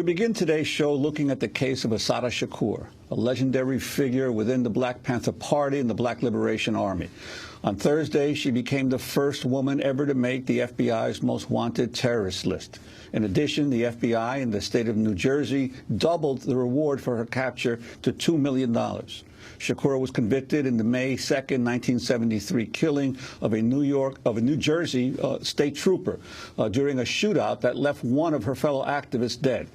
We begin today's show looking at the case of Assata Shakur, a legendary figure within the Black Panther Party and the Black Liberation Army. On Thursday, she became the first woman ever to make the FBI's most wanted terrorist list. In addition, the FBI in the state of New Jersey doubled the reward for her capture to $2 million. Shakur was convicted in the May 2nd, 1973 killing of a New Jersey state trooper during a shootout that left one of her fellow activists dead.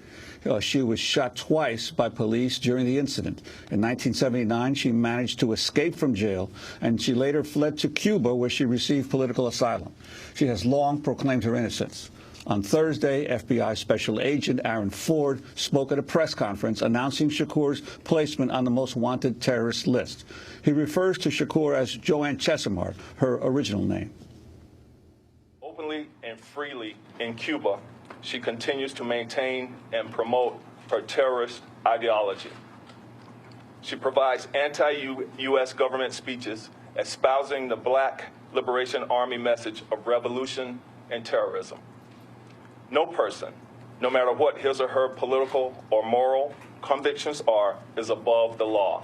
She was shot twice by police during the incident. In 1979, she managed to escape from jail, and she later fled to Cuba, where she received political asylum. She has long proclaimed her innocence. On Thursday, FBI Special Agent Aaron Ford spoke at a press conference announcing Shakur's placement on the most wanted terrorist list. He refers to Shakur as Joanne Chesimard, her original name. Openly and freely in Cuba, she continues to maintain and promote her terrorist ideology. She provides anti-U.S. government speeches espousing the Black Liberation Army message of revolution and terrorism. No person, no matter what his or her political or moral convictions are, is above the law.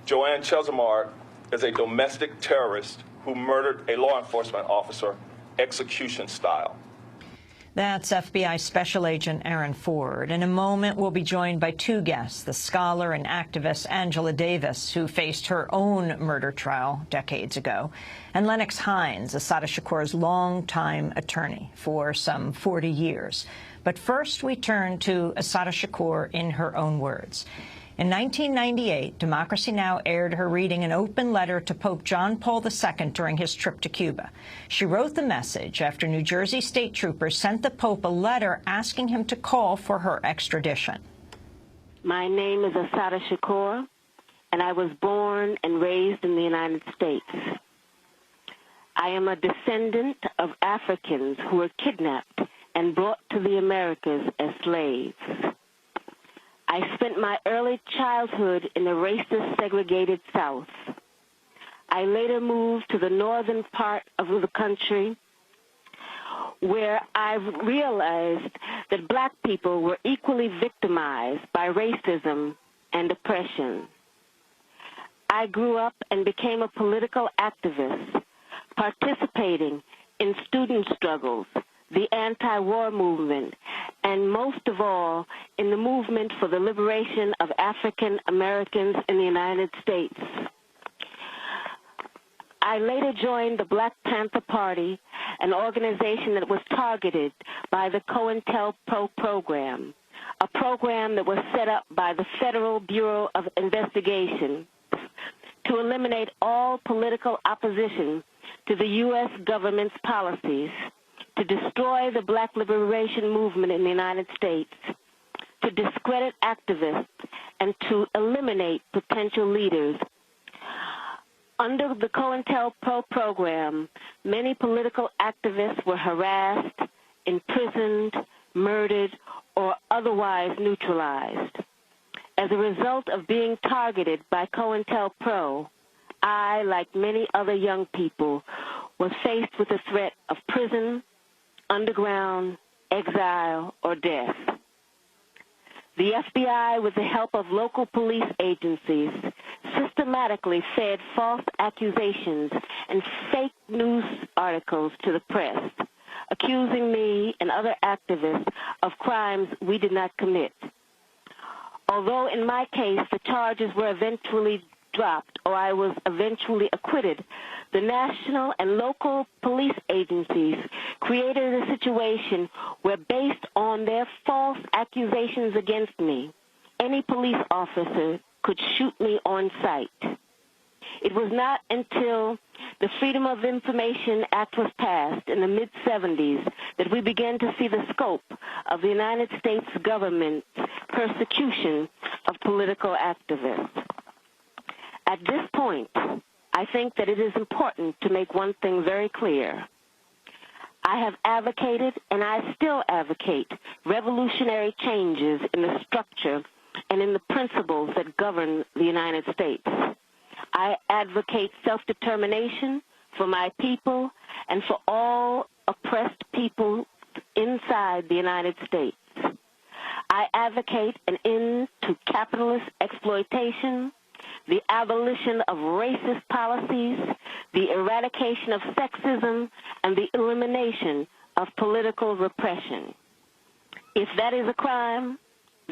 Joanne Chesimard is a domestic terrorist who murdered a law enforcement officer execution style. That's FBI Special Agent Aaron Ford. In a moment, we'll be joined by two guests, the scholar and activist Angela Davis, who faced her own murder trial decades ago, and Lennox Hines, Assata Shakur's longtime attorney for some 40 years. But first, we turn to Assata Shakur in her own words. In 1998, Democracy Now! Aired her reading an open letter to Pope John Paul II during his trip to Cuba. She wrote the message after New Jersey state troopers sent the Pope a letter asking him to call for her extradition. My name is Assata Shakur, and I was born and raised in the United States. I am a descendant of Africans who were kidnapped and brought to the Americas as slaves. I spent my early childhood in the racist, segregated South. I later moved to the northern part of the country, where I realized that black people were equally victimized by racism and oppression. I grew up and became a political activist, participating in student struggles, the anti-war movement, and most of all, in the movement for the liberation of African Americans in the United States. I later joined the Black Panther Party, an organization that was targeted by the COINTELPRO program, a program that was set up by the Federal Bureau of Investigation to eliminate all political opposition to the U.S. government's policies, to destroy the Black liberation movement in the United States, to discredit activists, and to eliminate potential leaders. Under the COINTELPRO program, many political activists were harassed, imprisoned, murdered, or otherwise neutralized. As a result of being targeted by COINTELPRO, I, like many other young people, was faced with the threat of prison, underground, exile, or death. The FBI, with the help of local police agencies, systematically fed false accusations and fake news articles to the press, accusing me and other activists of crimes we did not commit. Although in my case the charges were eventually dropped or I was eventually acquitted, the national and local police agencies created a situation where, based on their false accusations against me, any police officer could shoot me on sight. It was not until the Freedom of Information Act was passed in the mid-'70s that we began to see the scope of the United States government's persecution of political activists. At this point, I think that it is important to make one thing very clear. I have advocated, and I still advocate, revolutionary changes in the structure and in the principles that govern the United States. I advocate self-determination for my people and for all oppressed people inside the United States. I advocate an end to capitalist exploitation, the abolition of racist policies, the eradication of sexism, and the elimination of political repression. If that is a crime,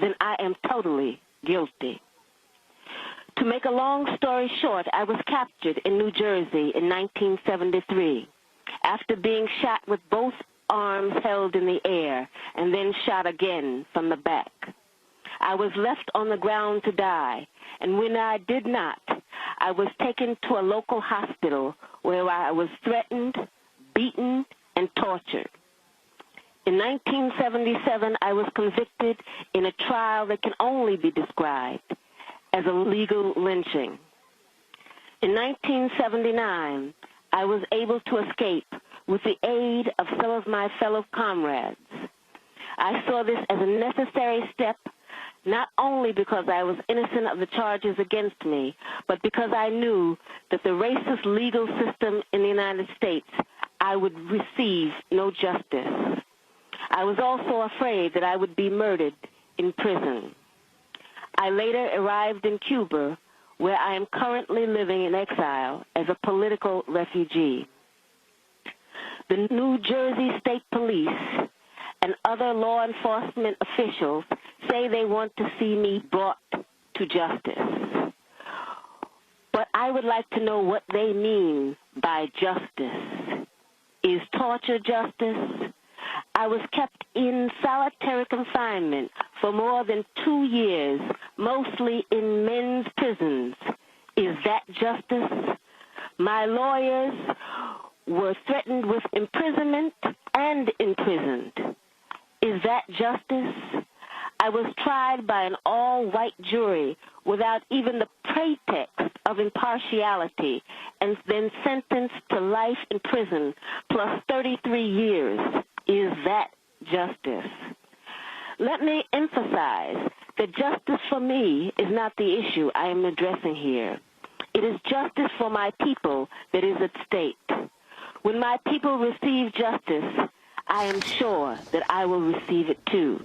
then I am totally guilty. To make a long story short, I was captured in New Jersey in 1973 after being shot with both arms held in the air and then shot again from the back. I was left on the ground to die, and when I did not, I was taken to a local hospital where I was threatened, beaten, and tortured. In 1977, I was convicted in a trial that can only be described as a legal lynching. In 1979, I was able to escape with the aid of some of my fellow comrades. I saw this as a necessary step, not only because I was innocent of the charges against me, but because I knew that the racist legal system in the United States, I would receive no justice. I was also afraid that I would be murdered in prison. I later arrived in Cuba, where I am currently living in exile as a political refugee. The New Jersey State Police and other law enforcement officials say they want to see me brought to justice. But I would like to know what they mean by justice. Is torture justice? I was kept in solitary confinement for more than 2 years, mostly in men's prisons. Is that justice? My lawyers were threatened with imprisonment and imprisoned. Is that justice? I was tried by an all-white jury without even the pretext of impartiality and then sentenced to life in prison plus 33 years. Is that justice? Let me emphasize that justice for me is not the issue I am addressing here. It is justice for my people that is at stake. When my people receive justice, I am sure that I will receive it too.